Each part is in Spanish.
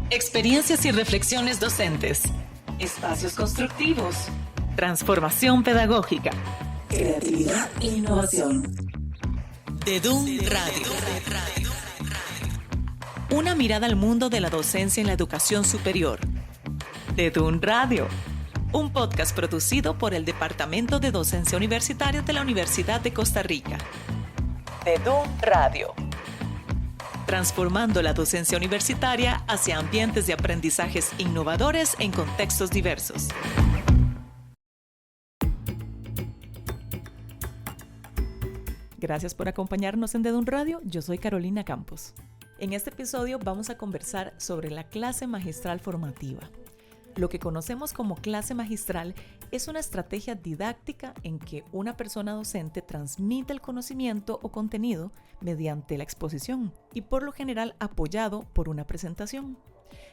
Experiencias y reflexiones docentes. Espacios constructivos. Transformación pedagógica. Creatividad e innovación. DEDUN Radio. Una mirada al mundo de la docencia en la educación superior. DEDUN Radio. Un podcast producido por el Departamento de Docencia Universitaria de la Universidad de Costa Rica. DEDUN Radio. Transformando la docencia universitaria hacia ambientes de aprendizajes innovadores en contextos diversos. Gracias por acompañarnos en DEDUN Radio. Yo soy Carolina Campos. En este episodio vamos a conversar sobre la clase magistral formativa. Lo que conocemos como clase magistral es una estrategia didáctica en que una persona docente transmite el conocimiento o contenido mediante la exposición y por lo general apoyado por una presentación.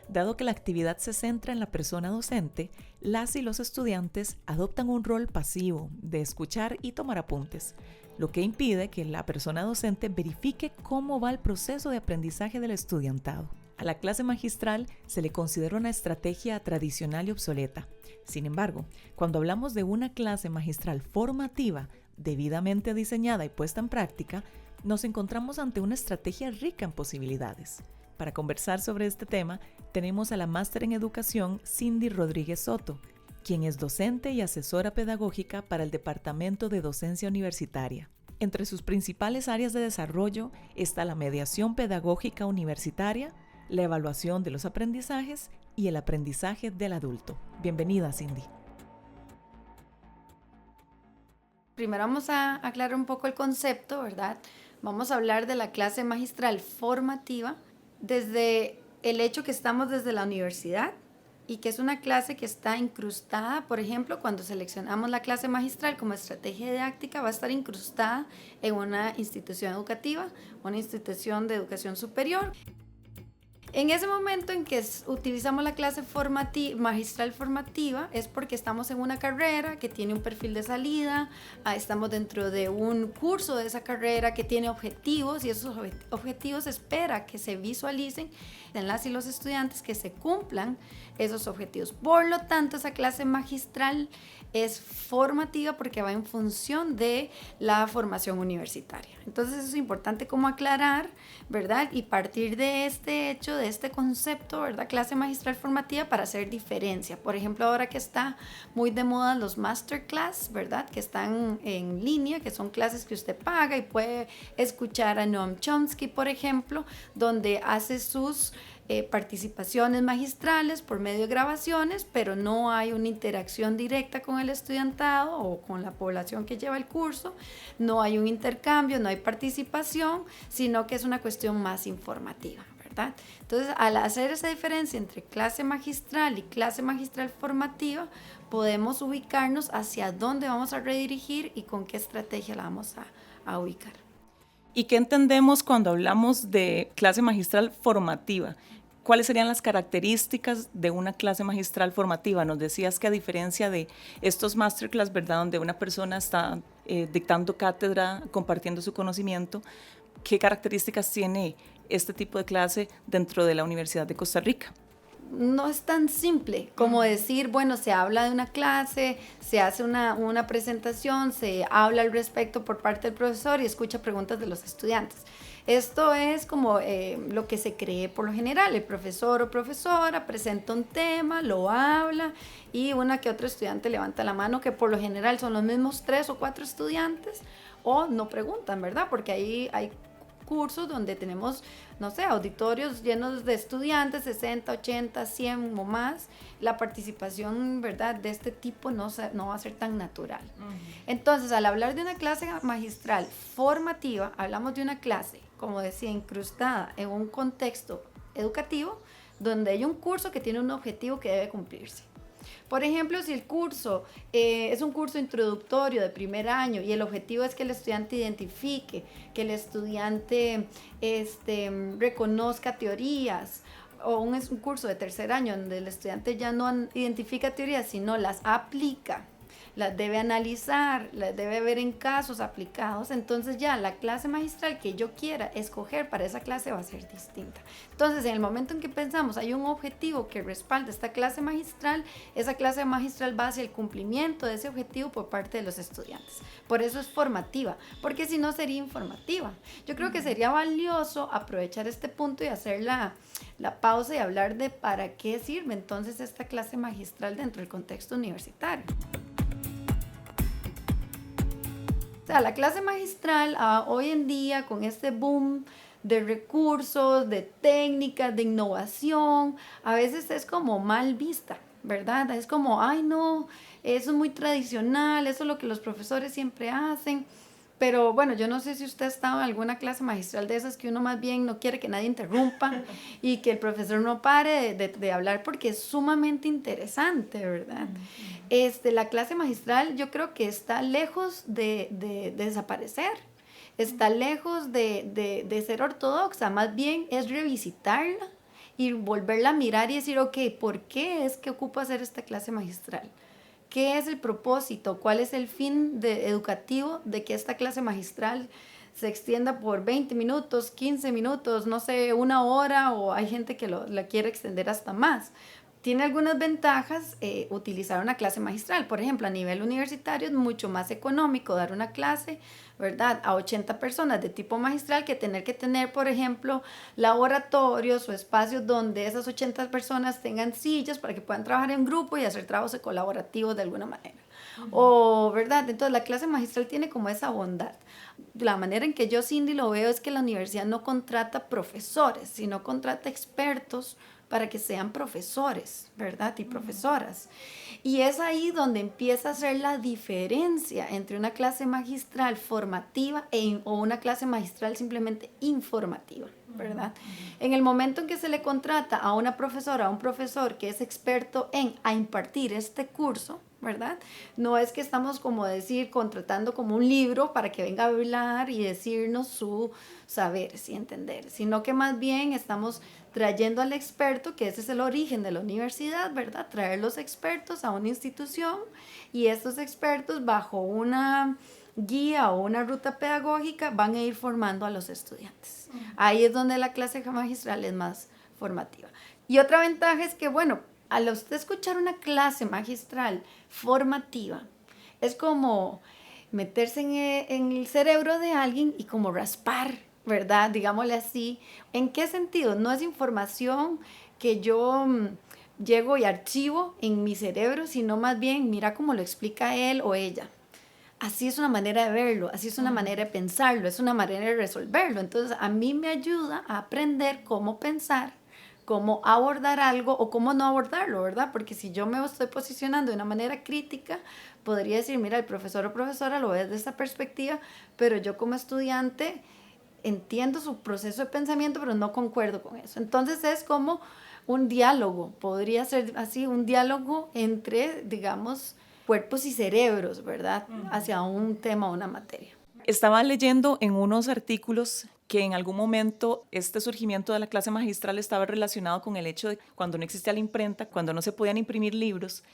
Dado que la actividad se centra en la persona docente, las y los estudiantes adoptan un rol pasivo de escuchar y tomar apuntes, lo que impide que la persona docente verifique cómo va el proceso de aprendizaje del estudiantado. A la clase magistral se le considera una estrategia tradicional y obsoleta. Sin embargo, cuando hablamos de una clase magistral formativa, debidamente diseñada y puesta en práctica, nos encontramos ante una estrategia rica en posibilidades. Para conversar sobre este tema, tenemos a la máster en educación Cindy Rodríguez Soto, quien es docente y asesora pedagógica para el Departamento de Docencia Universitaria. Entre sus principales áreas de desarrollo está la mediación pedagógica universitaria, la evaluación de los aprendizajes y el aprendizaje del adulto. Bienvenida, Cindy. Primero vamos a aclarar un poco el concepto, ¿verdad? Vamos a hablar de la clase magistral formativa desde el hecho que estamos desde la universidad y que es una clase que está incrustada, por ejemplo, cuando seleccionamos la clase magistral como estrategia didáctica, va a estar incrustada en una institución educativa, una institución de educación superior. En ese momento en que utilizamos la clase magistral formativa es porque estamos en una carrera que tiene un perfil de salida, estamos dentro de un curso de esa carrera que tiene objetivos y esos objetivos espera que se visualicen en las y los estudiantes, que se cumplan esos objetivos. Por lo tanto, esa clase magistral es formativa porque va en función de la formación universitaria. Entonces eso es importante como aclarar, ¿verdad? Y partir de este hecho, de este concepto, ¿verdad? Clase magistral formativa para hacer diferencia. Por ejemplo, ahora que está muy de moda los masterclass, ¿verdad? Que están en línea, que son clases que usted paga y puede escuchar a Noam Chomsky, por ejemplo, donde hace sus participaciones magistrales por medio de grabaciones, pero no hay una interacción directa con el estudiantado o con la población que lleva el curso, no hay un intercambio, no hay participación, sino que es una cuestión más informativa, ¿verdad? Entonces, al hacer esa diferencia entre clase magistral y clase magistral formativa, podemos ubicarnos hacia dónde vamos a redirigir y con qué estrategia la vamos a ubicar. ¿Y qué entendemos cuando hablamos de clase magistral formativa? ¿Cuáles serían las características de una clase magistral formativa? Nos decías que a diferencia de estos masterclass, ¿verdad?, donde una persona está dictando cátedra, compartiendo su conocimiento, ¿qué características tiene este tipo de clase dentro de la Universidad de Costa Rica? No es tan simple como decir, bueno, se habla de una clase, se hace una presentación, se habla al respecto por parte del profesor y escucha preguntas de los estudiantes. Esto es como lo que se cree por lo general. El profesor o profesora presenta un tema, lo habla y una que otro estudiante levanta la mano, que por lo general son los mismos 3 o 4 estudiantes, o no preguntan, ¿verdad? Porque ahí hay cursos donde tenemos, no sé, auditorios llenos de estudiantes, 60, 80, 100 o más. La participación, ¿verdad?, de este tipo no va a ser tan natural. Entonces, al hablar de una clase magistral formativa, hablamos de una clase, como decía, incrustada en un contexto educativo donde hay un curso que tiene un objetivo que debe cumplirse. Por ejemplo, si el curso es un curso introductorio de primer año y el objetivo es que el estudiante identifique, que el estudiante reconozca teorías, o es un curso de tercer año donde el estudiante ya no identifica teorías, sino las aplica, las debe analizar, las debe ver en casos aplicados. Entonces ya la clase magistral que yo quiera escoger para esa clase va a ser distinta. Entonces, en el momento en que pensamos hay un objetivo que respalda esta clase magistral, esa clase magistral va hacia el cumplimiento de ese objetivo por parte de los estudiantes. Por eso es formativa, porque si no sería informativa. Yo creo que sería valioso aprovechar este punto y hacer la pausa y hablar de para qué sirve entonces esta clase magistral dentro del contexto universitario. O sea, la clase magistral hoy en día con este boom de recursos, de técnicas, de innovación, a veces es como mal vista, ¿verdad? Es como, ay no, eso es muy tradicional, eso es lo que los profesores siempre hacen. Pero bueno, yo no sé si usted ha estado en alguna clase magistral de esas que uno más bien no quiere que nadie interrumpa y que el profesor no pare de hablar porque es sumamente interesante, ¿verdad? La clase magistral yo creo que está lejos de desaparecer, está lejos de ser ortodoxa, más bien es revisitarla y volverla a mirar y decir, ok, ¿por qué es que ocupo hacer esta clase magistral? ¿Qué es el propósito? ¿Cuál es el fin educativo de que esta clase magistral se extienda por 20 minutos, 15 minutos, no sé, 1 hora, o hay gente que la quiere extender hasta más? Tiene algunas ventajas utilizar una clase magistral. Por ejemplo, a nivel universitario es mucho más económico dar una clase, ¿verdad?, a 80 personas de tipo magistral que tener, por ejemplo, laboratorios o espacios donde esas 80 personas tengan sillas para que puedan trabajar en grupo y hacer trabajos colaborativos de alguna manera. O, ¿verdad? Entonces la clase magistral tiene como esa bondad. La manera en que yo, Cindy, lo veo es que la universidad no contrata profesores, sino contrata expertos para que sean profesores, ¿verdad? Y profesoras. Y es ahí donde empieza a ser la diferencia entre una clase magistral formativa o una clase magistral simplemente informativa, ¿verdad? En el momento en que se le contrata a una profesora, a un profesor que es experto a impartir este curso, ¿verdad? No es que estamos, como decir, contratando como un libro para que venga a hablar y decirnos su saber y entender, sino que más bien estamos trayendo al experto, que ese es el origen de la universidad, ¿verdad? Traer los expertos a una institución y estos expertos bajo una guía o una ruta pedagógica van a ir formando a los estudiantes. Ahí es donde la clase magistral es más formativa. Y otra ventaja es que, bueno, al usted escuchar una clase magistral formativa, es como meterse en el cerebro de alguien y como raspar, ¿verdad? Digámosle así. ¿En qué sentido? No es información que yo llego y archivo en mi cerebro, sino más bien mira cómo lo explica él o ella. Así es una manera de verlo, así es una manera de pensarlo, es una manera de resolverlo. Entonces a mí me ayuda a aprender cómo pensar, cómo abordar algo o cómo no abordarlo, ¿verdad? Porque si yo me estoy posicionando de una manera crítica, podría decir, mira, el profesor o profesora lo ve desde esta perspectiva, pero yo como estudiante entiendo su proceso de pensamiento, pero no concuerdo con eso. Entonces es como un diálogo, podría ser así, un diálogo entre, digamos, cuerpos y cerebros, ¿verdad? Hacia un tema o una materia. Estaba leyendo en unos artículos que en algún momento este surgimiento de la clase magistral estaba relacionado con el hecho de cuando no existía la imprenta, cuando no se podían imprimir libros,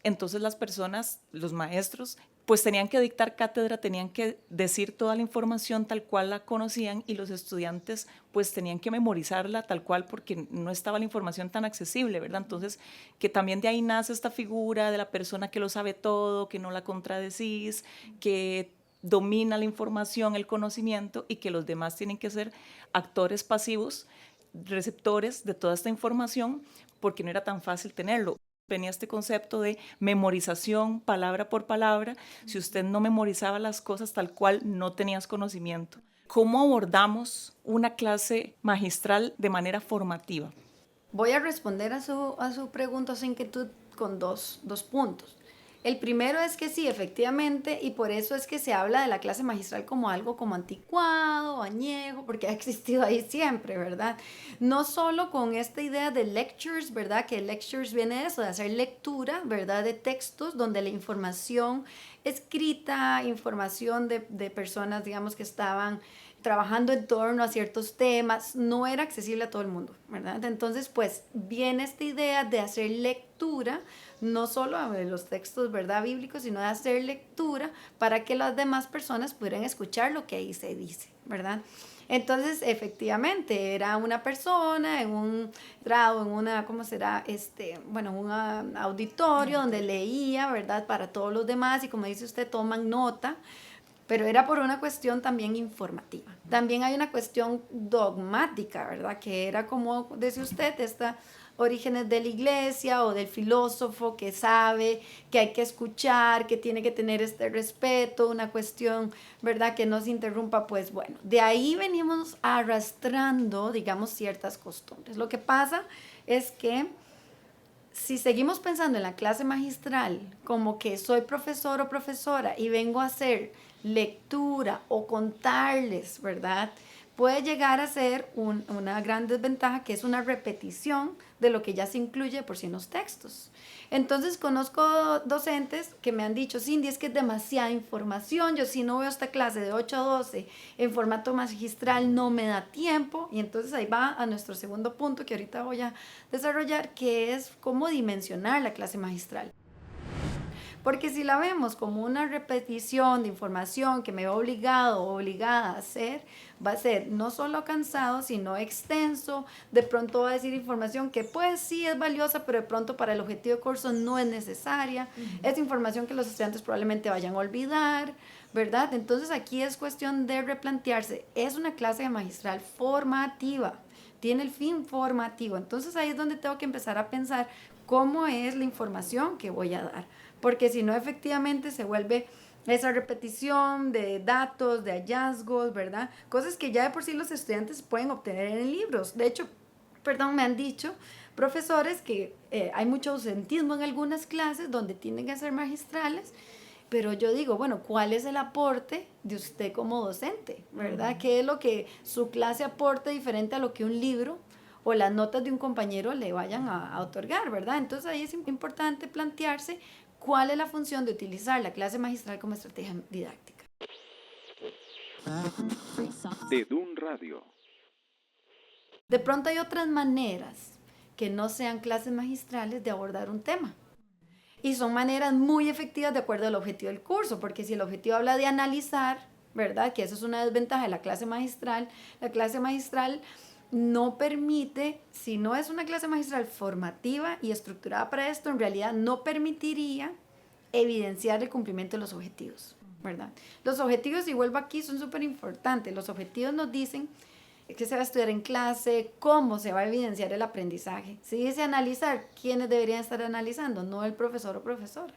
entonces las personas, los maestros, pues tenían que dictar cátedra, tenían que decir toda la información tal cual la conocían y los estudiantes pues tenían que memorizarla tal cual porque no estaba la información tan accesible, ¿verdad? Entonces, que también de ahí nace esta figura de la persona que lo sabe todo, que no la contradecís, que domina la información, el conocimiento y que los demás tienen que ser actores pasivos, receptores de toda esta información porque no era tan fácil tenerlo. Venía este concepto de memorización palabra por palabra. Si usted no memorizaba las cosas tal cual, no tenías conocimiento. ¿Cómo abordamos una clase magistral de manera formativa? Voy a responder a su pregunta, a su inquietud, con dos puntos. El primero es que sí, efectivamente, y por eso es que se habla de la clase magistral como algo como anticuado, añejo, porque ha existido ahí siempre, ¿verdad? No solo con esta idea de lectures, ¿verdad? Que lectures viene de eso, de hacer lectura, ¿verdad? De textos donde la información escrita, información de personas, digamos, que estaban trabajando en torno a ciertos temas, no era accesible a todo el mundo, ¿verdad? Entonces, pues viene esta idea de hacer lectura, no solo de los textos, ¿verdad?, bíblicos, sino de hacer lectura para que las demás personas pudieran escuchar lo que ahí se dice, ¿verdad? Entonces, efectivamente, era una persona en un grado, en una, ¿cómo será? Un auditorio donde leía, ¿verdad?, para todos los demás, y como dice usted, toman nota, pero era por una cuestión también informativa. También hay una cuestión dogmática, ¿verdad?, que era, como decía usted, orígenes de la iglesia o del filósofo que sabe que hay que escuchar, que tiene que tener este respeto, una cuestión, ¿verdad?, que no se interrumpa. Pues bueno, de ahí venimos arrastrando, digamos, ciertas costumbres. Lo que pasa es que si seguimos pensando en la clase magistral como que soy profesor o profesora y vengo a hacer lectura o contarles, ¿verdad?, puede llegar a ser una gran desventaja, que es una repetición de lo que ya se incluye por sí en los textos. Entonces conozco docentes que me han dicho: Cindy, es que es demasiada información, yo si no veo esta clase de 8 a 12 en formato magistral no me da tiempo. Y entonces ahí va a nuestro segundo punto que ahorita voy a desarrollar, que es cómo dimensionar la clase magistral. Porque si la vemos como una repetición de información que me va obligado o obligada a hacer, va a ser no solo cansado, sino extenso. De pronto va a decir información que pues sí es valiosa, pero de pronto para el objetivo de curso no es necesaria. Es información que los estudiantes probablemente vayan a olvidar, ¿verdad? Entonces aquí es cuestión de replantearse. Es una clase magistral formativa, tiene el fin formativo. Entonces ahí es donde tengo que empezar a pensar cómo es la información que voy a dar. Porque si no, efectivamente se vuelve esa repetición de datos, de hallazgos, ¿verdad? Cosas que ya de por sí los estudiantes pueden obtener en libros. De hecho, me han dicho profesores que hay mucho ausentismo en algunas clases donde tienen que ser magistrales, pero yo digo, bueno, ¿cuál es el aporte de usted como docente, ¿verdad? ¿Qué es lo que su clase aporta diferente a lo que un libro o las notas de un compañero le vayan a otorgar, ¿verdad? Entonces ahí es importante plantearse cuál es la función de utilizar la clase magistral como estrategia didáctica. De DUN Radio. De pronto hay otras maneras que no sean clases magistrales de abordar un tema. Y son maneras muy efectivas de acuerdo al objetivo del curso, porque si el objetivo habla de analizar, ¿verdad?, que eso es una desventaja de la clase magistral no permite, si no es una clase magistral formativa y estructurada para esto, en realidad no permitiría evidenciar el cumplimiento de los objetivos, ¿verdad? Los objetivos, y vuelvo aquí, son súper importantes. Los objetivos nos dicen qué se va a estudiar en clase, cómo se va a evidenciar el aprendizaje. Si dice analizar, ¿quiénes deberían estar analizando? No el profesor o profesora.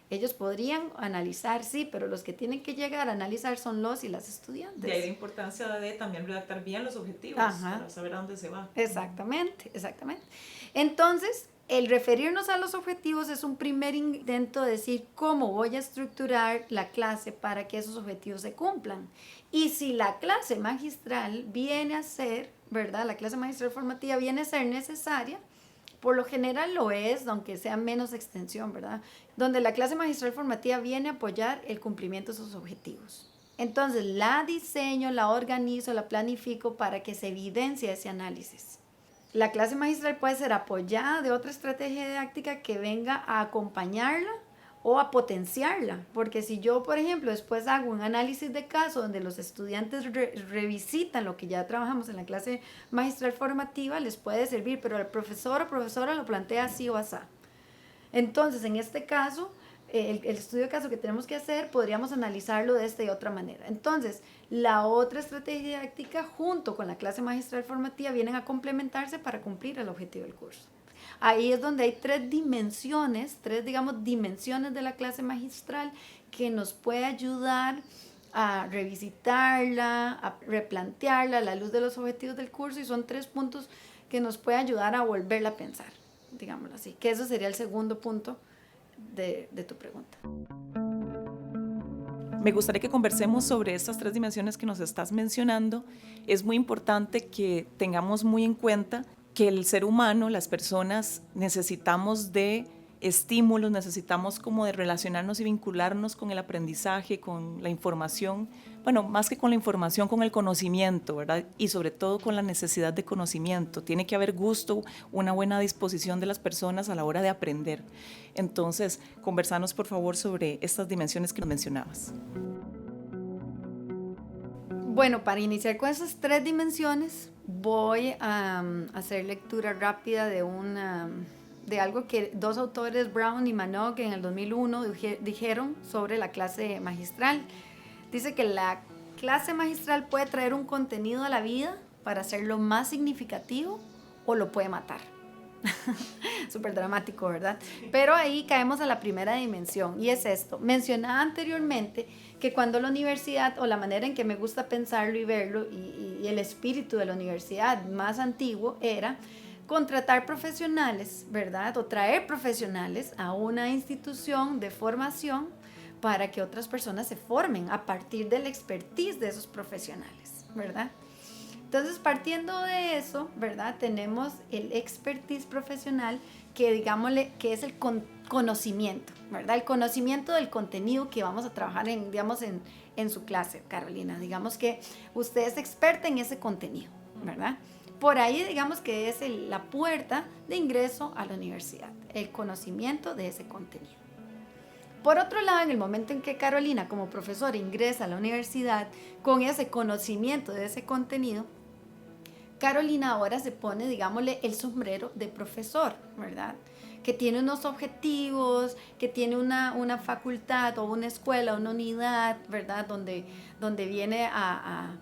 Ellos podrían analizar, sí, pero los que tienen que llegar a analizar son los y las estudiantes. De ahí la importancia de también redactar bien los objetivos. Ajá. Para saber a dónde se va. Exactamente. Entonces, el referirnos a los objetivos es un primer intento de decir cómo voy a estructurar la clase para que esos objetivos se cumplan. Y si la clase magistral viene a ser, ¿verdad?, la clase magistral formativa viene a ser necesaria, por lo general lo es, aunque sea menos extensión, ¿verdad?, donde la clase magistral formativa viene a apoyar el cumplimiento de esos objetivos. Entonces la diseño, la organizo, la planifico para que se evidencie ese análisis. La clase magistral puede ser apoyada de otra estrategia didáctica que venga a acompañarla o a potenciarla, porque si yo, por ejemplo, después hago un análisis de caso donde los estudiantes revisitan lo que ya trabajamos en la clase magistral formativa, les puede servir, pero el profesor o profesora lo plantea así o así. Entonces, en este caso, el estudio de caso que tenemos que hacer, podríamos analizarlo de esta y otra manera. Entonces, la otra estrategia didáctica junto con la clase magistral formativa vienen a complementarse para cumplir el objetivo del curso. Ahí es donde hay tres dimensiones de la clase magistral que nos puede ayudar a revisitarla, a replantearla a la luz de los objetivos del curso, y son 3 puntos que nos puede ayudar a volverla a pensar, digámoslo así, que eso sería el segundo punto de tu pregunta. Me gustaría que conversemos sobre estas 3 dimensiones que nos estás mencionando. Es muy importante que tengamos muy en cuenta que el ser humano, las personas, necesitamos de estímulos, necesitamos como de relacionarnos y vincularnos con el aprendizaje, con la información, bueno, más que con la información, con el conocimiento, ¿verdad? Y sobre todo con la necesidad de conocimiento. Tiene que haber gusto, una buena disposición de las personas a la hora de aprender. Entonces, conversanos por favor sobre estas dimensiones que nos mencionabas. Bueno, para iniciar con esas 3 dimensiones, voy a hacer lectura rápida de algo que 2 autores, Brown y Manock, en el 2001 dijeron sobre la clase magistral. Dice que la clase magistral puede traer un contenido a la vida para hacerlo más significativo o lo puede matar. Súper dramático, ¿verdad? Pero ahí caemos a la primera dimensión y es esto. Mencionaba anteriormente que cuando la universidad, o la manera en que me gusta pensarlo y verlo, y el espíritu de la universidad más antiguo era contratar profesionales, ¿verdad? O traer profesionales a una institución de formación para que otras personas se formen a partir del expertise de esos profesionales, ¿verdad? Entonces, partiendo de eso, ¿verdad? Tenemos el expertise profesional que, digámosle, que es el conocimiento, ¿verdad? El conocimiento del contenido que vamos a trabajar en su clase, Carolina. Digamos que usted es experta en ese contenido, ¿verdad? Por ahí, digamos que es la puerta de ingreso a la universidad, el conocimiento de ese contenido. Por otro lado, en el momento en que Carolina, como profesora, ingresa a la universidad con ese conocimiento de ese contenido, Carolina ahora se pone, digámosle, el sombrero de profesor, ¿verdad? Que tiene unos objetivos, que tiene una facultad o una escuela, una unidad, ¿verdad? Donde viene a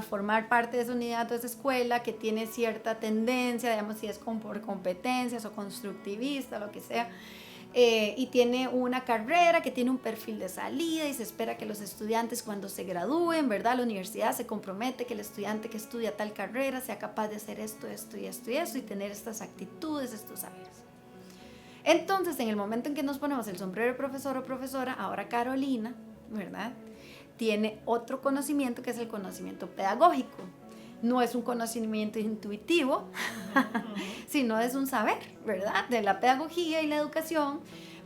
formar parte de esa unidad o esa escuela, que tiene cierta tendencia, digamos, si es por competencias o constructivista, lo que sea. Y tiene una carrera que tiene un perfil de salida y se espera que los estudiantes cuando se gradúen, ¿verdad? La universidad se compromete que el estudiante que estudia tal carrera sea capaz de hacer esto y tener estas actitudes, estos saberes. Entonces, en el momento en que nos ponemos el sombrero de profesor o profesora, ahora Carolina, ¿verdad? Tiene otro conocimiento que es el conocimiento pedagógico. No es un conocimiento intuitivo, sino es un saber, ¿verdad? De la pedagogía y la educación.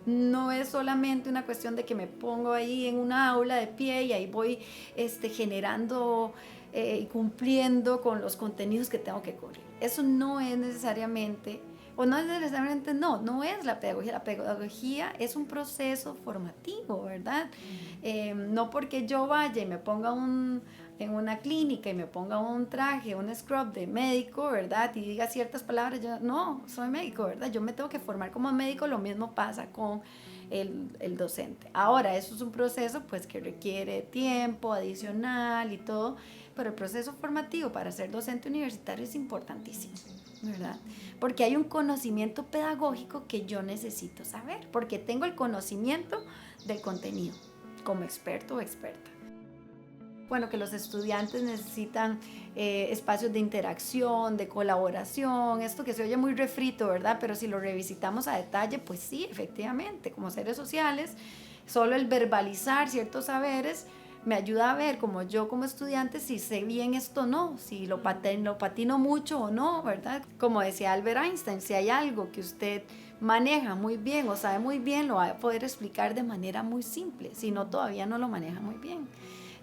No es solamente una cuestión de que me pongo ahí en una aula de pie y ahí voy generando y cumpliendo con los contenidos que tengo que cubrir. Eso no es necesariamente, no es la pedagogía. La pedagogía es un proceso formativo, ¿verdad? No porque yo vaya y me ponga en una clínica y me ponga un traje, un scrub de médico, ¿verdad? Y diga ciertas palabras, yo no soy médico, ¿verdad? Yo me tengo que formar como médico, lo mismo pasa con el docente. Ahora, eso es un proceso pues que requiere tiempo adicional y todo, pero el proceso formativo para ser docente universitario es importantísimo, ¿verdad? Porque hay un conocimiento pedagógico que yo necesito saber, porque tengo el conocimiento del contenido como experto o experta. Bueno, que los estudiantes necesitan espacios de interacción, de colaboración, esto que se oye muy refrito, ¿verdad? Pero si lo revisitamos a detalle, pues sí, efectivamente, como seres sociales, solo el verbalizar ciertos saberes me ayuda a ver como yo como estudiante si sé bien esto o no, si lo patino mucho o no, ¿verdad? Como decía Albert Einstein, si hay algo que usted maneja muy bien o sabe muy bien, lo va a poder explicar de manera muy simple, si no todavía no lo maneja muy bien.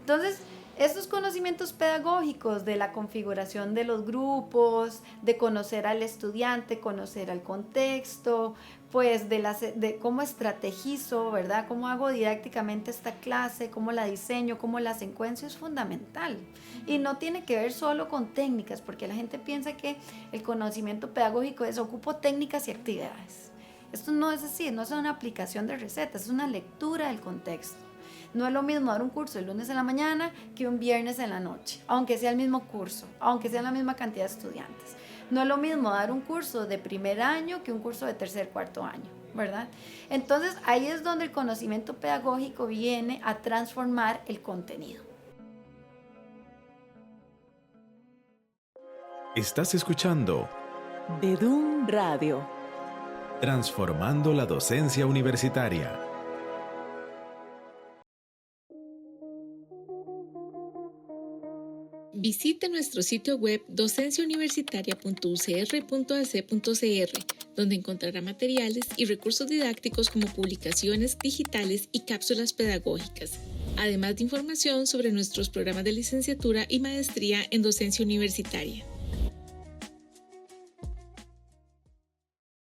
Entonces, estos conocimientos pedagógicos de la configuración de los grupos, de conocer al estudiante, conocer al contexto, pues de cómo estrategizo, ¿verdad? Cómo hago didácticamente esta clase, cómo la diseño, cómo la secuencio, es fundamental. Y no tiene que ver solo con técnicas, porque la gente piensa que el conocimiento pedagógico es ocupo técnicas y actividades. Esto no es así, no es una aplicación de recetas, es una lectura del contexto. No es lo mismo dar un curso el lunes en la mañana que un viernes en la noche, aunque sea el mismo curso, aunque sea la misma cantidad de estudiantes. No es lo mismo dar un curso de primer año que un curso de tercer, cuarto año, ¿verdad? Entonces, ahí es donde el conocimiento pedagógico viene a transformar el contenido. Estás escuchando De DUN Radio. Transformando la docencia universitaria. Visite nuestro sitio web docenciauniversitaria.ucr.ac.cr, donde encontrará materiales y recursos didácticos como publicaciones digitales y cápsulas pedagógicas, además de información sobre nuestros programas de licenciatura y maestría en docencia universitaria.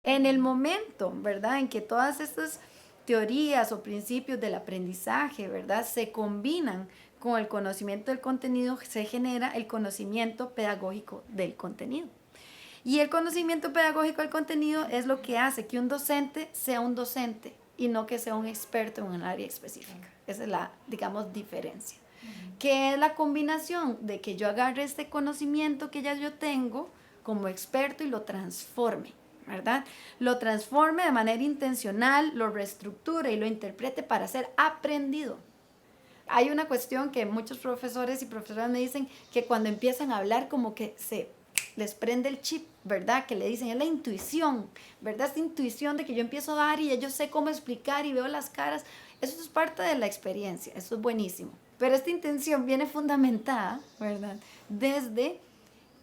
En el momento, ¿verdad?, en que todas estas teorías o principios del aprendizaje, ¿verdad?, se combinan con el conocimiento del contenido, se genera el conocimiento pedagógico del contenido. Y el conocimiento pedagógico del contenido es lo que hace que un docente sea un docente y no que sea un experto en un área específica. Esa es la, digamos, diferencia. Que es la combinación de que yo agarre este conocimiento que ya yo tengo como experto y lo transforme, ¿verdad? Lo transforme de manera intencional, lo reestructure y lo interprete para ser aprendido. Hay una cuestión que muchos profesores y profesoras me dicen que cuando empiezan a hablar como que se les prende el chip, ¿verdad? Que le dicen, es la intuición, ¿verdad? Esta intuición de que yo empiezo a dar y ya yo sé cómo explicar y veo las caras. Eso es parte de la experiencia, eso es buenísimo. Pero esta intención viene fundamentada, ¿verdad?, desde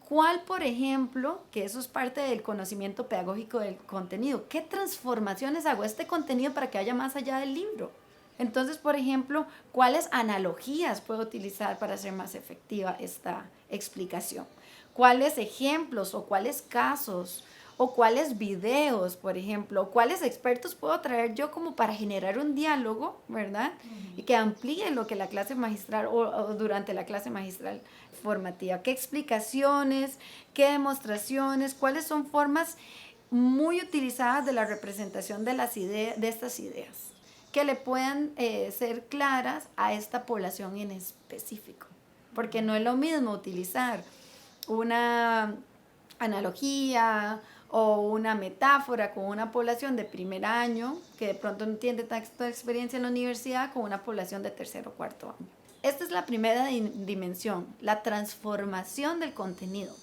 cuál, por ejemplo, que eso es parte del conocimiento pedagógico del contenido. ¿Qué transformaciones hago este contenido para que vaya más allá del libro? Entonces, por ejemplo, ¿cuáles analogías puedo utilizar para hacer más efectiva esta explicación? ¿Cuáles ejemplos o cuáles casos o cuáles videos, por ejemplo, o cuáles expertos puedo traer yo como para generar un diálogo, ¿verdad? Y que amplíe lo que la clase magistral o durante la clase magistral formativa. ¿Qué explicaciones, qué demostraciones, cuáles son formas muy utilizadas de la representación de estas ideas que le puedan ser claras a esta población en específico? Porque no es lo mismo utilizar una analogía o una metáfora con una población de primer año que de pronto no tiene tanta experiencia en la universidad con una población de tercer o cuarto año. Esta es la primera dimensión, la transformación del contenido.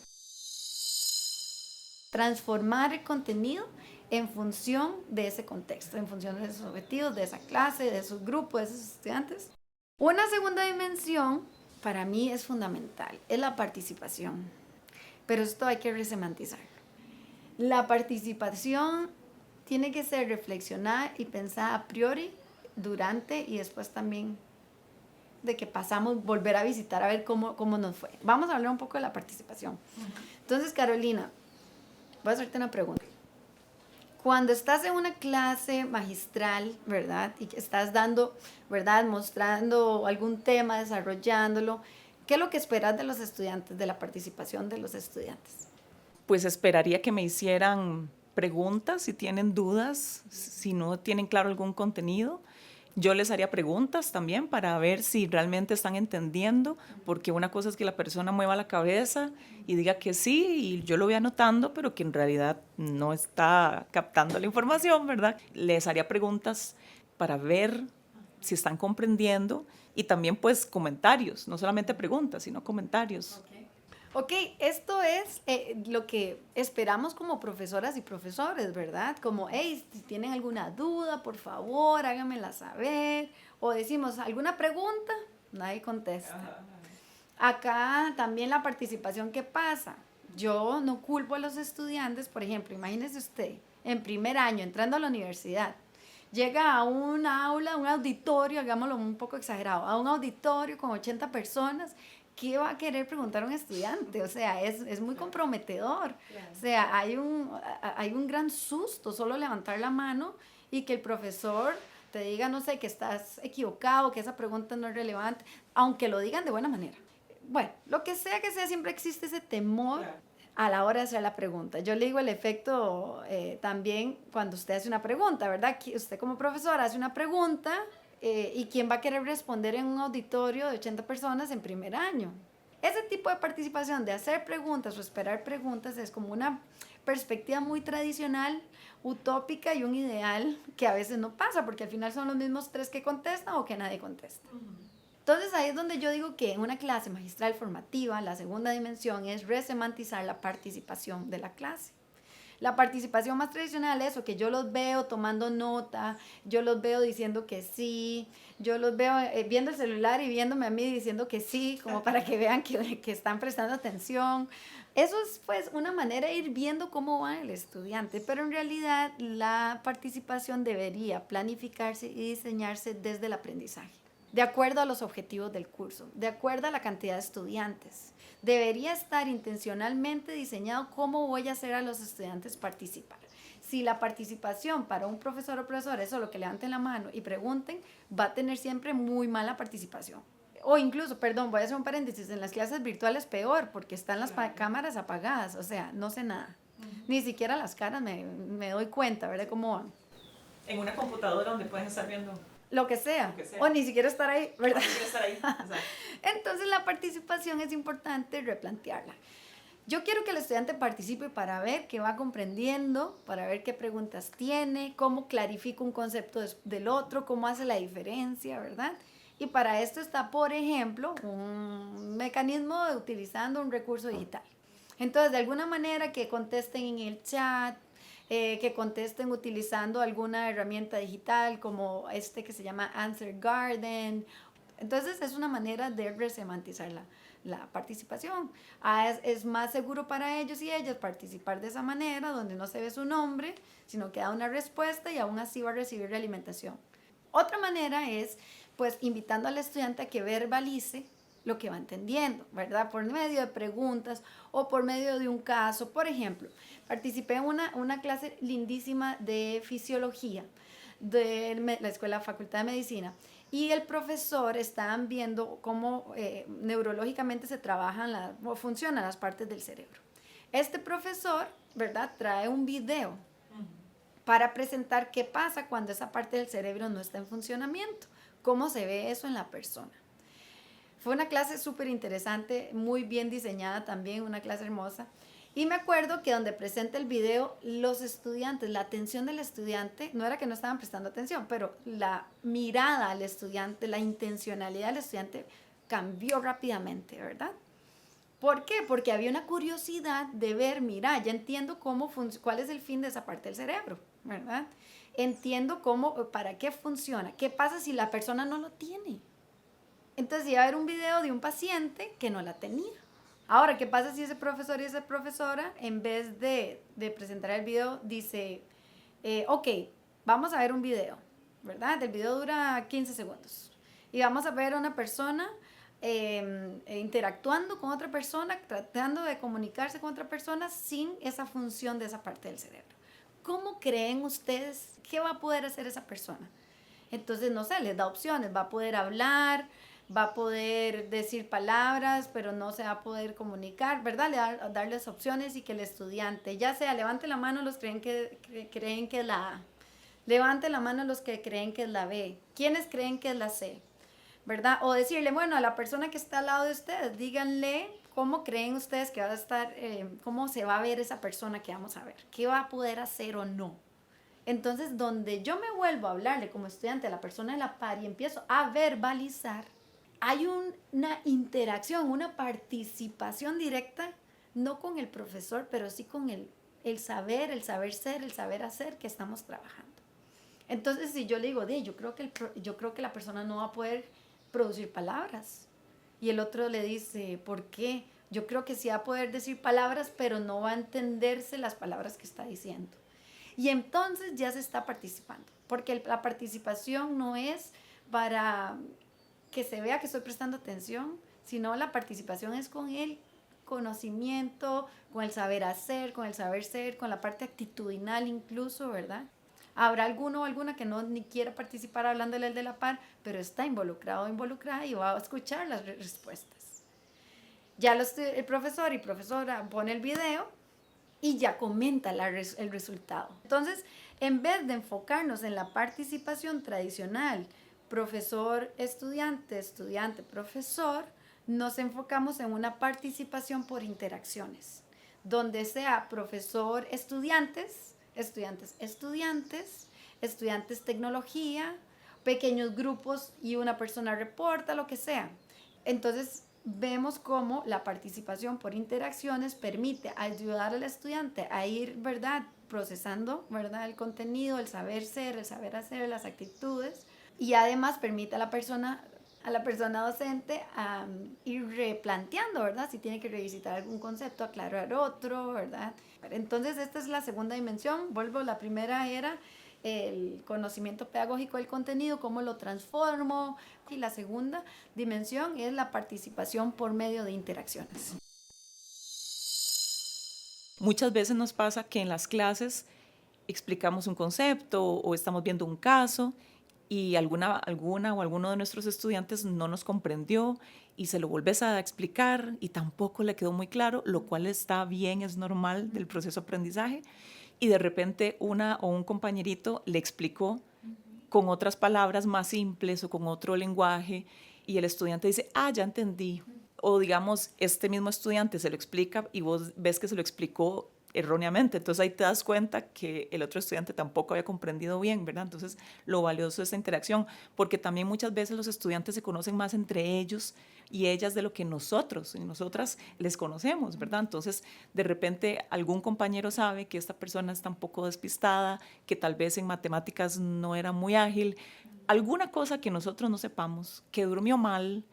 Transformar el contenido en función de ese contexto, en función de esos objetivos, de esa clase, de esos grupos, de esos estudiantes. Una segunda dimensión para mí es fundamental, es la participación. Pero esto hay que resemantizar. La participación tiene que ser reflexionada y pensada a priori, durante y después también de que pasamos, volver a visitar a ver cómo nos fue. Vamos a hablar un poco de la participación. Entonces, Carolina, voy a hacerte una pregunta. Cuando estás en una clase magistral, ¿verdad?, y que estás dando, ¿verdad?, mostrando algún tema, desarrollándolo, ¿qué es lo que esperas de los estudiantes, de la participación de los estudiantes? Pues esperaría que me hicieran preguntas si tienen dudas, si no tienen claro algún contenido. Yo les haría preguntas también para ver si realmente están entendiendo, porque una cosa es que la persona mueva la cabeza y diga que sí, y yo lo voy anotando, pero que en realidad no está captando la información, ¿verdad? Les haría preguntas para ver si están comprendiendo y también pues comentarios, no solamente preguntas, sino comentarios. Ok, esto es lo que esperamos como profesoras y profesores, ¿verdad? Como, hey, si tienen alguna duda, por favor, háganmela saber. O decimos, ¿alguna pregunta? Nadie contesta. Acá también la participación, ¿qué pasa? Yo no culpo a los estudiantes, por ejemplo, imagínese usted, en primer año, entrando a la universidad, llega a un aula, un auditorio, hagámoslo un poco exagerado, a un auditorio con 80 personas. ¿Qué va a querer preguntar un estudiante? O sea, es muy comprometedor. Claro. O sea, hay un gran susto solo levantar la mano y que el profesor te diga, no sé, que estás equivocado, que esa pregunta no es relevante, aunque lo digan de buena manera. Bueno, lo que sea, siempre existe ese temor. Claro. A la hora de hacer la pregunta. Yo le digo el efecto también cuando usted hace una pregunta, ¿verdad? Usted como profesor hace una pregunta y ¿quién va a querer responder en un auditorio de 80 personas en primer año? Ese tipo de participación, de hacer preguntas o esperar preguntas, es como una perspectiva muy tradicional, utópica y un ideal que a veces no pasa, porque al final son los mismos tres que contestan o que nadie contesta. Entonces ahí es donde yo digo que en una clase magistral formativa, la segunda dimensión es resemantizar la participación de la clase. La participación más tradicional es eso, que yo los veo tomando nota, yo los veo diciendo que sí, yo los veo viendo el celular y viéndome a mí diciendo que sí, como para que vean que están prestando atención. Eso es pues una manera de ir viendo cómo va el estudiante, pero en realidad la participación debería planificarse y diseñarse desde el aprendizaje, de acuerdo a los objetivos del curso, de acuerdo a la cantidad de estudiantes. Debería estar intencionalmente diseñado cómo voy a hacer a los estudiantes participar. Si la participación para un profesor o profesora es solo que levanten la mano y pregunten, va a tener siempre muy mala participación. O incluso, perdón, voy a hacer un paréntesis, en las clases virtuales peor, porque están las cámaras apagadas, o sea, no sé nada. Ni siquiera las caras me doy cuenta, ¿verdad? Cómo van. En una computadora donde pueden estar viendo Lo que sea. O ni siquiera estar ahí, ¿verdad? Ni siquiera estar ahí. Exacto. Entonces la participación es importante replantearla. Yo quiero que el estudiante participe para ver qué va comprendiendo, para ver qué preguntas tiene, cómo clarifica un concepto del otro, cómo hace la diferencia, ¿verdad? Y para esto está, por ejemplo, un mecanismo de utilizando un recurso digital. Entonces, de alguna manera que contesten en el chat, que contesten utilizando alguna herramienta digital como que se llama Answer Garden. Entonces, es una manera de resemantizar la participación. Es más seguro para ellos y ellas participar de esa manera, donde no se ve su nombre, sino que da una respuesta y aún así va a recibir realimentación. Otra manera es, pues, invitando al estudiante a que verbalice lo que va entendiendo, ¿verdad? Por medio de preguntas o por medio de un caso. Por ejemplo, participé en una clase lindísima de fisiología de la Escuela Facultad de Medicina y el profesor estaban viendo cómo neurológicamente se trabajan o funcionan las partes del cerebro. Este profesor, ¿verdad?, trae un video para presentar qué pasa cuando esa parte del cerebro no está en funcionamiento, cómo se ve eso en la persona. Fue una clase súper interesante, muy bien diseñada también, una clase hermosa. Y me acuerdo que donde presenta el video, los estudiantes, la atención del estudiante, no era que no estaban prestando atención, pero la mirada al estudiante, la intencionalidad del estudiante cambió rápidamente, ¿verdad? ¿Por qué? Porque había una curiosidad de ver, mira, ya entiendo cuál es el fin de esa parte del cerebro, ¿verdad? Entiendo para qué funciona, qué pasa si la persona no lo tiene. Entonces iba a ver un video de un paciente que no la tenía. Ahora, ¿qué pasa si ese profesor y esa profesora, en vez de presentar el video, dice, ok, vamos a ver un video, ¿verdad? El video dura 15 segundos. Y vamos a ver a una persona interactuando con otra persona, tratando de comunicarse con otra persona sin esa función de esa parte del cerebro. ¿Cómo creen ustedes qué va a poder hacer esa persona? Entonces, no sé, les da opciones, va a poder hablar, va a poder decir palabras, pero no se va a poder comunicar, ¿verdad? Darles opciones y que el estudiante, ya sea, levante la mano los que creen que es la A, levante la mano los que creen que es la B, ¿quiénes creen que es la C? ¿Verdad? O decirle, bueno, a la persona que está al lado de ustedes, díganle cómo creen ustedes que va a estar, cómo se va a ver esa persona que vamos a ver, qué va a poder hacer o no. Entonces, donde yo me vuelvo a hablarle como estudiante a la persona de la par y empiezo a verbalizar, hay una interacción, una participación directa, no con el profesor, pero sí con el saber ser, el saber hacer que estamos trabajando. Entonces, si yo le digo, yo creo que la persona no va a poder producir palabras. Y el otro le dice, ¿por qué? Yo creo que sí va a poder decir palabras, pero no va a entenderse las palabras que está diciendo. Y entonces ya se está participando, porque la participación no es para que se vea que estoy prestando atención, sino la participación es con el conocimiento, con el saber hacer, con el saber ser, con la parte actitudinal incluso, ¿verdad? Habrá alguno o alguna que no ni quiera participar hablándole al de la par, pero está involucrado o involucrada y va a escuchar las respuestas. Ya el profesor y profesora pone el video y ya comenta el resultado. Entonces, en vez de enfocarnos en la participación tradicional, profesor-estudiante, estudiante-profesor, nos enfocamos en una participación por interacciones, donde sea profesor-estudiantes, estudiantes-estudiantes, estudiantes-tecnología, pequeños grupos y una persona reporta, lo que sea. Entonces, vemos cómo la participación por interacciones permite ayudar al estudiante a ir, ¿verdad?, procesando, ¿verdad?, el contenido, el saber ser, el saber hacer, las actitudes, y además permite a la persona docente ir replanteando, ¿verdad?, si tiene que revisitar algún concepto, aclarar otro, ¿verdad? Entonces esta es la segunda dimensión. Vuelvo, la primera era el conocimiento pedagógico del contenido, cómo lo transformo, y la segunda dimensión es la participación por medio de interacciones. Muchas veces nos pasa que en las clases explicamos un concepto o estamos viendo un caso y alguna o alguno de nuestros estudiantes no nos comprendió y se lo vuelves a explicar y tampoco le quedó muy claro, lo cual está bien, es normal del proceso de aprendizaje, y de repente una o un compañerito le explicó con otras palabras más simples o con otro lenguaje y el estudiante dice, ya entendí. O digamos, este mismo estudiante se lo explica y vos ves que se lo explicó erróneamente. Entonces ahí te das cuenta que el otro estudiante tampoco había comprendido bien, ¿verdad? Entonces lo valioso es esa interacción, porque también muchas veces los estudiantes se conocen más entre ellos y ellas de lo que nosotros y nosotras les conocemos, ¿verdad? Entonces de repente algún compañero sabe que esta persona está un poco despistada, que tal vez en matemáticas no era muy ágil, alguna cosa que nosotros no sepamos, que durmió mal,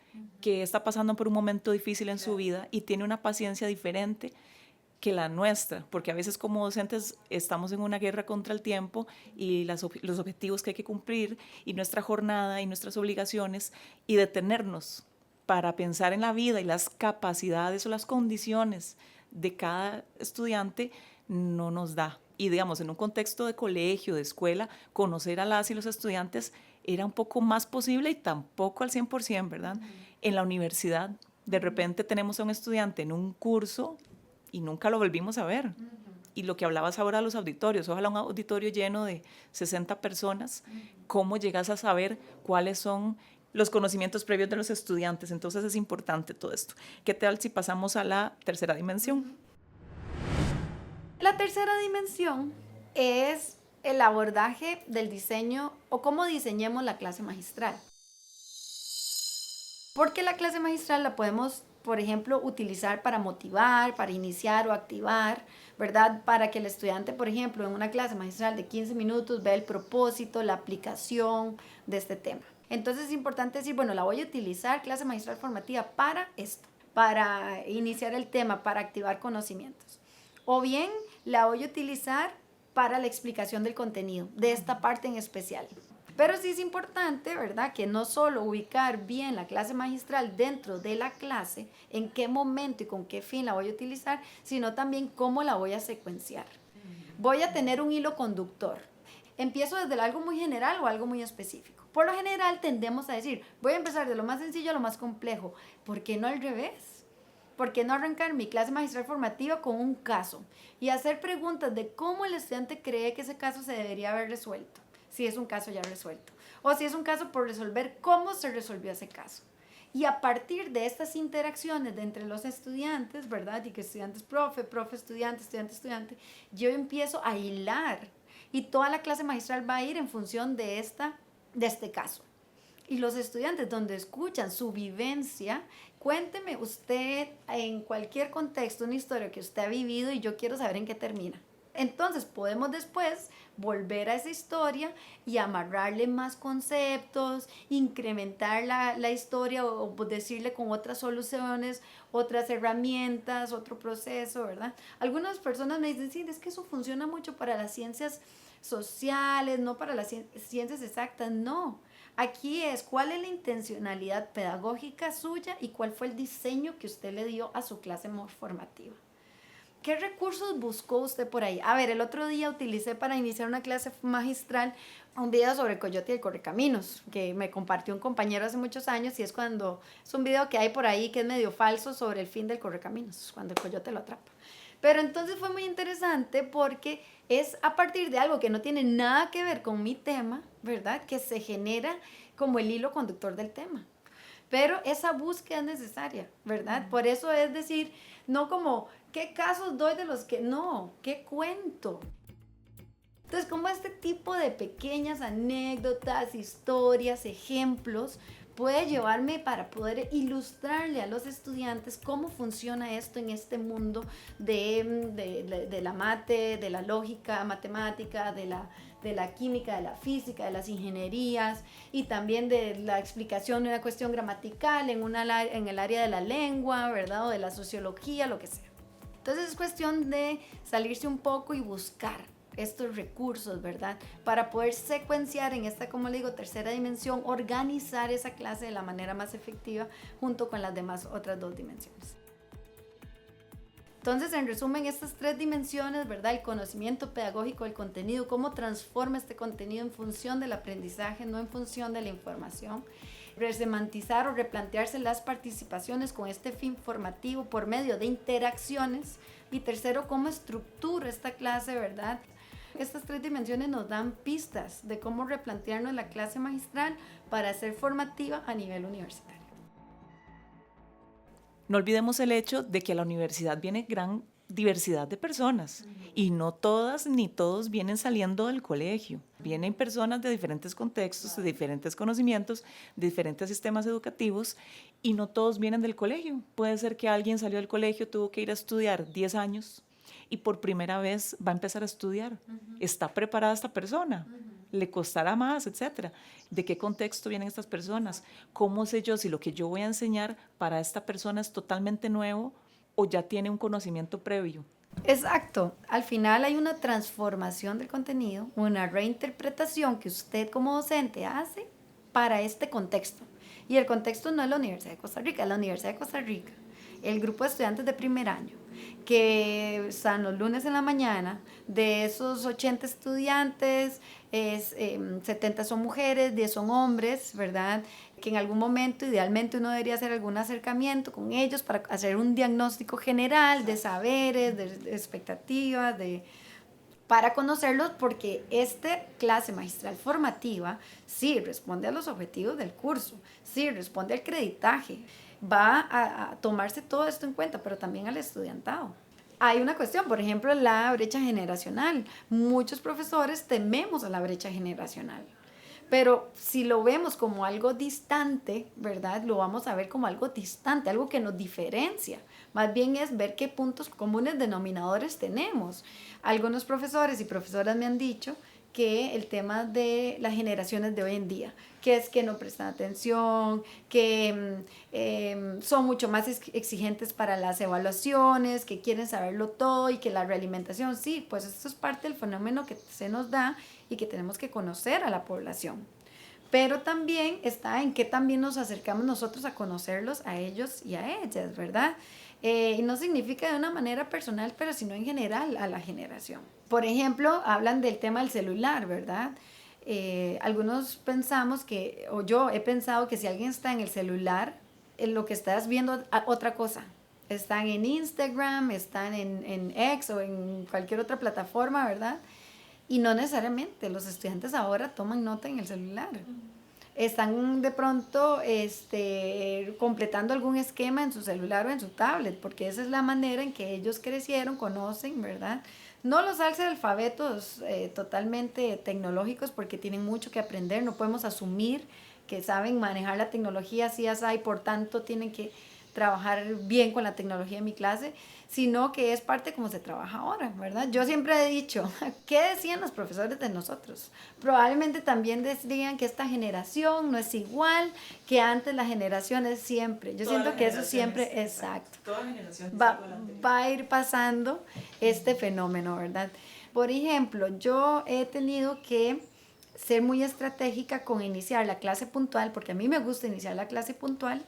que está pasando por un momento difícil en su vida y tiene una paciencia diferente que la nuestra, porque a veces como docentes estamos en una guerra contra el tiempo y los objetivos que hay que cumplir y nuestra jornada y nuestras obligaciones, y detenernos para pensar en la vida y las capacidades o las condiciones de cada estudiante no nos da. Y digamos, en un contexto de colegio, de escuela, conocer a las y los estudiantes era un poco más posible y tampoco al 100%, ¿verdad? En la universidad, de repente tenemos a un estudiante en un curso y nunca lo volvimos a ver. Y lo que hablabas ahora de los auditorios, ojalá un auditorio lleno de 60 personas, ¿cómo llegas a saber cuáles son los conocimientos previos de los estudiantes? Entonces es importante todo esto. ¿Qué tal si pasamos a la tercera dimensión? La tercera dimensión es el abordaje del diseño o cómo diseñemos la clase magistral. Porque la clase magistral la podemos, por ejemplo, utilizar para motivar, para iniciar o activar, ¿verdad? Para que el estudiante, por ejemplo, en una clase magistral de 15 minutos vea el propósito, la aplicación de este tema. Entonces es importante decir, bueno, la voy a utilizar, clase magistral formativa, para esto, para iniciar el tema, para activar conocimientos. O bien la voy a utilizar para la explicación del contenido, de esta parte en especial. Pero sí es importante, ¿verdad?, que no solo ubicar bien la clase magistral dentro de la clase, en qué momento y con qué fin la voy a utilizar, sino también cómo la voy a secuenciar. Voy a tener un hilo conductor. ¿Empiezo desde algo muy general o algo muy específico? Por lo general tendemos a decir, voy a empezar de lo más sencillo a lo más complejo. ¿Por qué no al revés? ¿Por qué no arrancar mi clase magistral formativa con un caso y hacer preguntas de cómo el estudiante cree que ese caso se debería haber resuelto? Si es un caso ya resuelto, o si es un caso por resolver, cómo se resolvió ese caso. Y a partir de estas interacciones de entre los estudiantes, ¿verdad? Y que estudiantes profe, profe estudiante, estudiante estudiante, yo empiezo a hilar y toda la clase magistral va a ir en función de este caso. Y los estudiantes donde escuchan su vivencia, cuénteme usted en cualquier contexto una historia que usted ha vivido y yo quiero saber en qué termina. Entonces podemos después volver a esa historia y amarrarle más conceptos, incrementar la historia o decirle con otras soluciones, otras herramientas, otro proceso, ¿verdad? Algunas personas me dicen, sí, es que eso funciona mucho para las ciencias sociales, no para las ciencias exactas. No, aquí es cuál es la intencionalidad pedagógica suya y cuál fue el diseño que usted le dio a su clase formativa. ¿Qué recursos buscó usted por ahí? A ver, el otro día utilicé para iniciar una clase magistral un video sobre el coyote y el correcaminos, que me compartió un compañero hace muchos años, y es un video que hay por ahí que es medio falso sobre el fin del correcaminos, cuando el coyote lo atrapa. Pero entonces fue muy interesante porque es a partir de algo que no tiene nada que ver con mi tema, ¿verdad?, que se genera como el hilo conductor del tema. Pero esa búsqueda es necesaria, ¿verdad? Por eso es decir, no como, ¿qué casos doy de los que no? ¿Qué cuento? Entonces, como este tipo de pequeñas anécdotas, historias, ejemplos, puede llevarme para poder ilustrarle a los estudiantes cómo funciona esto en este mundo de la mate, de la lógica matemática, de la química, de la física, de las ingenierías y también de la explicación de una cuestión gramatical en el área de la lengua, ¿verdad? O de la sociología, lo que sea. Entonces es cuestión de salirse un poco y buscar estos recursos, ¿verdad? Para poder secuenciar en esta, como le digo, tercera dimensión, organizar esa clase de la manera más efectiva junto con las demás otras dos dimensiones. Entonces, en resumen, estas tres dimensiones, ¿verdad? El conocimiento pedagógico del contenido, cómo transforma este contenido en función del aprendizaje, no en función de la información. Resemantizar o replantearse las participaciones con este fin formativo por medio de interacciones. Y tercero, cómo estructura esta clase, ¿verdad? Estas tres dimensiones nos dan pistas de cómo replantearnos la clase magistral para ser formativa a nivel universitario. No olvidemos el hecho de que a la universidad viene gran diversidad de personas y no todas ni todos vienen saliendo del colegio. Vienen personas de diferentes contextos, de diferentes conocimientos, de diferentes sistemas educativos y no todos vienen del colegio. Puede ser que alguien salió del colegio, tuvo que ir a estudiar 10 años y por primera vez va a empezar a estudiar. ¿Está preparada esta persona? ¿Le costará más, etcétera? ¿De qué contexto vienen estas personas? ¿Cómo sé yo si lo que yo voy a enseñar para esta persona es totalmente nuevo o ya tiene un conocimiento previo? Exacto. Al final hay una transformación del contenido, una reinterpretación que usted como docente hace para este contexto. Y el contexto no es la Universidad de Costa Rica, es la Universidad de Costa Rica. El grupo de estudiantes de primer año, que están los lunes en la mañana, de esos 80 estudiantes, 70 son mujeres, 10 son hombres, ¿verdad? Que en algún momento idealmente uno debería hacer algún acercamiento con ellos para hacer un diagnóstico general de saberes, de expectativas, para conocerlos, porque esta clase magistral formativa sí responde a los objetivos del curso, sí responde al creditaje, va a tomarse todo esto en cuenta, pero también al estudiantado. Hay una cuestión, por ejemplo, la brecha generacional. Muchos profesores tememos a la brecha generacional, pero si lo vemos como algo distante, ¿verdad? Lo vamos a ver como algo distante, algo que nos diferencia. Más bien es ver qué puntos comunes denominadores tenemos. Algunos profesores y profesoras me han dicho que el tema de las generaciones de hoy en día, que es que no prestan atención, que son mucho más exigentes para las evaluaciones, que quieren saberlo todo y que la realimentación, sí, pues esto es parte del fenómeno que se nos da y que tenemos que conocer a la población. Pero también está en que también nos acercamos nosotros a conocerlos a ellos y a ellas, ¿verdad? Y no significa de una manera personal, pero sino en general a la generación. Por ejemplo, hablan del tema del celular, ¿verdad? Algunos pensamos que, o yo he pensado que si alguien está en el celular, lo que estás viendo otra cosa. Están en Instagram, están en X o en cualquier otra plataforma, ¿verdad? Y no necesariamente, los estudiantes ahora toman nota en el celular. Están de pronto completando algún esquema en su celular o en su tablet, porque esa es la manera en que ellos crecieron, conocen, ¿verdad? No los alfabetos totalmente tecnológicos, porque tienen mucho que aprender, no podemos asumir que saben manejar la tecnología así y por tanto tienen que trabajar bien con la tecnología en mi clase, sino que es parte de cómo se trabaja ahora, ¿verdad? Yo siempre he dicho, ¿qué decían los profesores de nosotros? Probablemente también decían que esta generación no es igual que antes las generaciones siempre. Yo siento que eso siempre, exacto, va a ir pasando este fenómeno, ¿verdad? Por ejemplo, yo he tenido que ser muy estratégica con iniciar la clase puntual, porque a mí me gusta iniciar la clase puntual,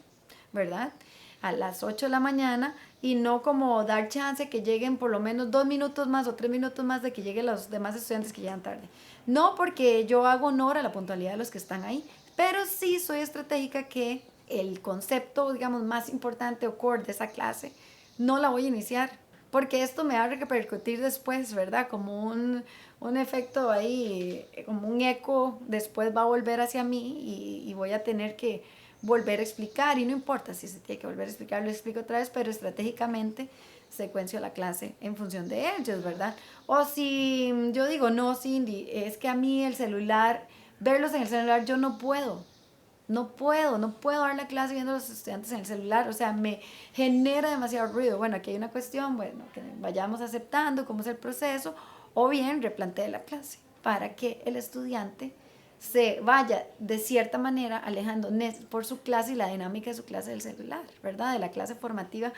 ¿verdad? A las 8 de la mañana y no como dar chance que lleguen por lo menos 2 minutos más o 3 minutos más de que lleguen los demás estudiantes que llegan tarde. No porque yo hago honor a la puntualidad de los que están ahí, pero sí soy estratégica que el concepto, digamos, más importante o core de esa clase no la voy a iniciar, porque esto me va a repercutir después, ¿verdad? Como un efecto ahí, como un eco, después va a volver hacia mí y voy a tener que volver a explicar, y no importa si se tiene que volver a explicar, lo explico otra vez, pero estratégicamente secuencio la clase en función de ellos, ¿verdad? O si yo digo, no, Cindy, es que a mí el celular, verlos en el celular yo no puedo, No puedo dar la clase viendo a los estudiantes en el celular, o sea, me genera demasiado ruido. Bueno, aquí hay una cuestión, bueno, que vayamos aceptando cómo es el proceso, o bien replantee la clase para que el estudiante se vaya de cierta manera alejando por su clase y la dinámica de su clase del celular, ¿verdad? De la clase formativa,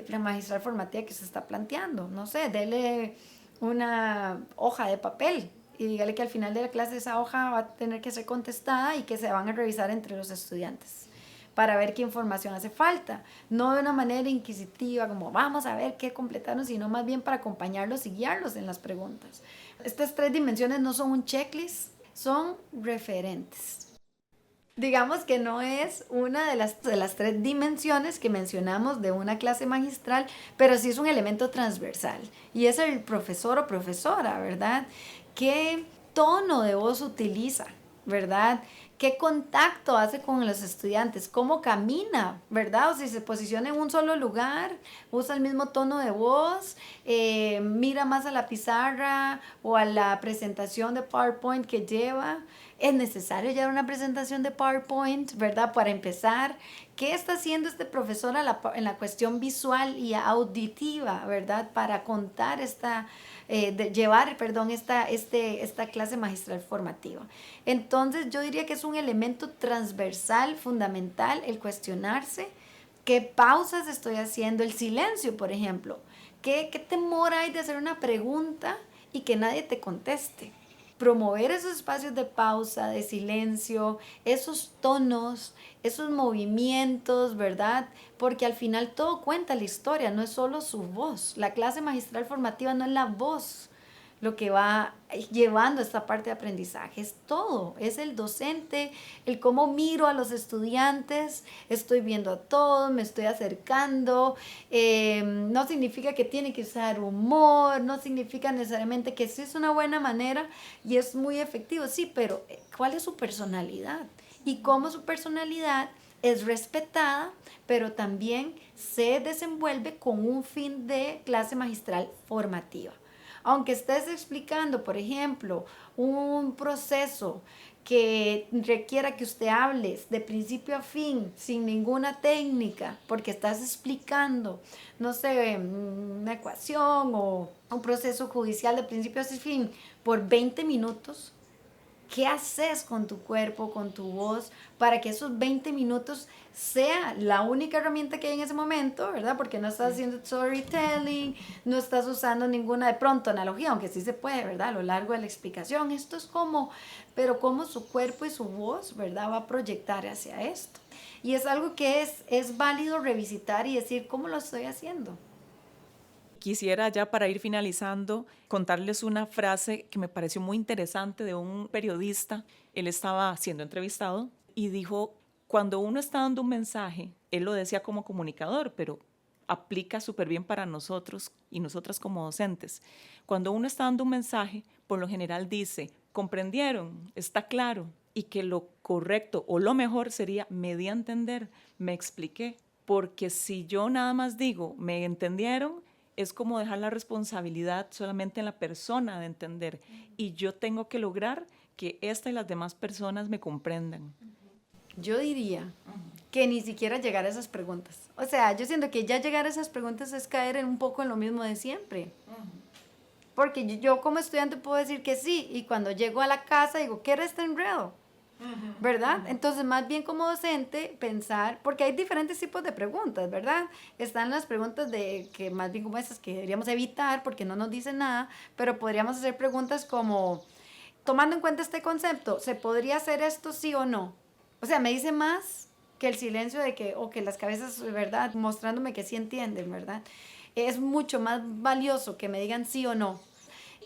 la magistral formativa que se está planteando. No sé, dele una hoja de papel y dígale que al final de la clase esa hoja va a tener que ser contestada y que se van a revisar entre los estudiantes para ver qué información hace falta. No de una manera inquisitiva, como vamos a ver qué completaron, sino más bien para acompañarlos y guiarlos en las preguntas. Estas 3 dimensiones no son un checklist, son referentes. Digamos que no es una de las 3 dimensiones que mencionamos de una clase magistral, pero sí es un elemento transversal. Y es el profesor o profesora, ¿verdad? ¿Qué tono de voz utiliza, verdad? ¿Qué contacto hace con los estudiantes? ¿Cómo camina, verdad? O si se posiciona en un solo lugar, usa el mismo tono de voz, mira más a la pizarra o a la presentación de PowerPoint que lleva. ¿Es necesario llevar una presentación de PowerPoint, verdad? Para empezar, ¿qué está haciendo este profesor en la cuestión visual y auditiva, verdad? Para contar llevar esta clase magistral formativa. Entonces yo diría que es un elemento transversal, fundamental, el cuestionarse qué pausas estoy haciendo, el silencio, por ejemplo. ¿Qué temor hay de hacer una pregunta y que nadie te conteste? Promover esos espacios de pausa, de silencio, esos tonos, esos movimientos, ¿verdad? Porque al final todo cuenta la historia, no es solo su voz. La clase magistral formativa no es la voz lo que va llevando esta parte de aprendizaje, es todo, es el docente, el cómo miro a los estudiantes, estoy viendo a todos, me estoy acercando, no significa que tiene que usar humor, no significa necesariamente que sí es una buena manera y es muy efectivo, sí, pero ¿cuál es su personalidad? Y cómo su personalidad es respetada, pero también se desenvuelve con un fin de clase magistral formativa. Aunque estés explicando, por ejemplo, un proceso que requiera que usted hables de principio a fin, sin ninguna técnica, porque estás explicando, no sé, una ecuación o un proceso judicial de principio a fin por 20 minutos, ¿qué haces con tu cuerpo, con tu voz, para que esos 20 minutos sea la única herramienta que hay en ese momento, ¿verdad? Porque no estás haciendo storytelling, no estás usando ninguna de pronto analogía, aunque sí se puede, ¿verdad? A lo largo de la explicación, esto es como, pero cómo su cuerpo y su voz, ¿verdad? Va a proyectar hacia esto. Y es algo que es válido revisitar y decir, ¿cómo lo estoy haciendo? Quisiera ya para ir finalizando contarles una frase que me pareció muy interesante de un periodista. Él estaba siendo entrevistado y dijo, cuando uno está dando un mensaje, él lo decía como comunicador, pero aplica súper bien para nosotros y nosotras como docentes. Cuando uno está dando un mensaje, por lo general dice, ¿comprendieron? ¿Está claro? Y que lo correcto o lo mejor sería, me di a entender, me expliqué. Porque si yo nada más digo, ¿me entendieron?, es como dejar la responsabilidad solamente en la persona de entender. Y yo tengo que lograr que esta y las demás personas me comprendan. Yo diría que ni siquiera llegar a esas preguntas. O sea, yo siento que ya llegar a esas preguntas es caer un poco en lo mismo de siempre. Porque yo como estudiante puedo decir que sí, y cuando llego a la casa digo, ¿qué era este enredo? ¿Verdad? Entonces, más bien como docente, pensar, porque hay diferentes tipos de preguntas, ¿verdad? Están las preguntas que más bien como esas que deberíamos evitar porque no nos dicen nada, pero podríamos hacer preguntas como, tomando en cuenta este concepto, ¿se podría hacer esto sí o no? O sea, me dice más que el silencio o que las cabezas, ¿verdad? Mostrándome que sí entienden, ¿verdad? Es mucho más valioso que me digan sí o no.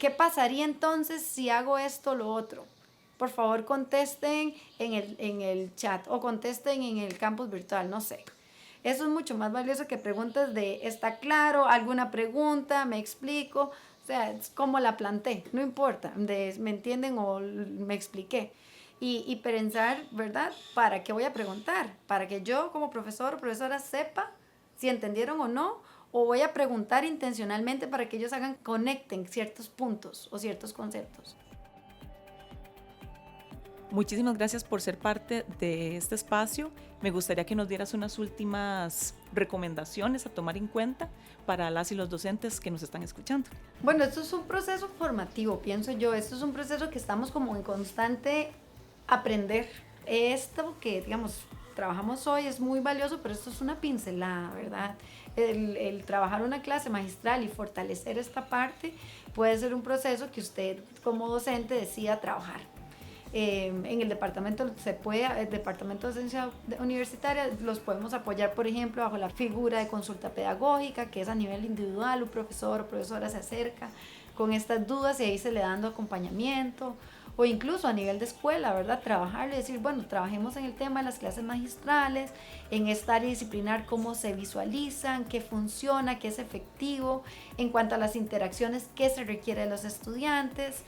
¿Qué pasaría entonces si hago esto o lo otro? Por favor, contesten en el chat o contesten en el campus virtual, no sé. Eso es mucho más valioso que preguntas de, ¿está claro? ¿Alguna pregunta? ¿Me explico? O sea, es como la planteé, no importa, ¿me entienden o me expliqué? Y pensar, ¿verdad? ¿Para qué voy a preguntar? Para que yo como profesor o profesora sepa si entendieron o no, o voy a preguntar intencionalmente para que ellos conecten ciertos puntos o ciertos conceptos. Muchísimas gracias por ser parte de este espacio. Me gustaría que nos dieras unas últimas recomendaciones a tomar en cuenta para las y los docentes que nos están escuchando. Bueno, esto es un proceso formativo, pienso yo. Esto es un proceso que estamos como en constante aprender. Esto que, digamos, trabajamos hoy es muy valioso, pero esto es una pincelada, ¿verdad? El trabajar una clase magistral y fortalecer esta parte puede ser un proceso que usted como docente decida trabajar. En el departamento el departamento de docencia universitaria los podemos apoyar, por ejemplo, bajo la figura de consulta pedagógica, que es a nivel individual, un profesor o profesora se acerca con estas dudas y ahí se le dando acompañamiento, o incluso a nivel de escuela, ¿verdad? Trabajarlo y decir, bueno, trabajemos en el tema de las clases magistrales, en esta área disciplinar, cómo se visualizan, qué funciona, qué es efectivo, en cuanto a las interacciones, qué se requiere de los estudiantes.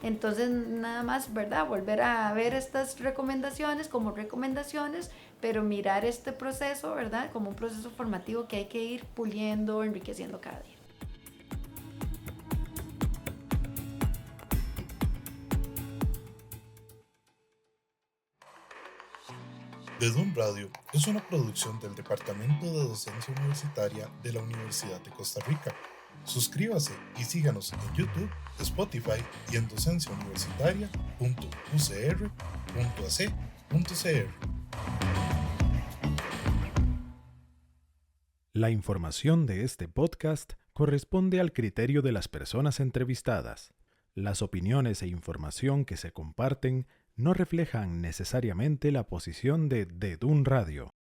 Entonces, nada más, ¿verdad? Volver a ver estas recomendaciones como recomendaciones, pero mirar este proceso, ¿verdad? Como un proceso formativo que hay que ir puliendo, enriqueciendo cada día. De Dun Radio es una producción del Departamento de Docencia Universitaria de la Universidad de Costa Rica. Suscríbase y síganos en YouTube, Spotify y en docenciauniversitaria.ucr.ac.cr. La información de este podcast corresponde al criterio de las personas entrevistadas. Las opiniones e información que se comparten no reflejan necesariamente la posición de Dun Radio.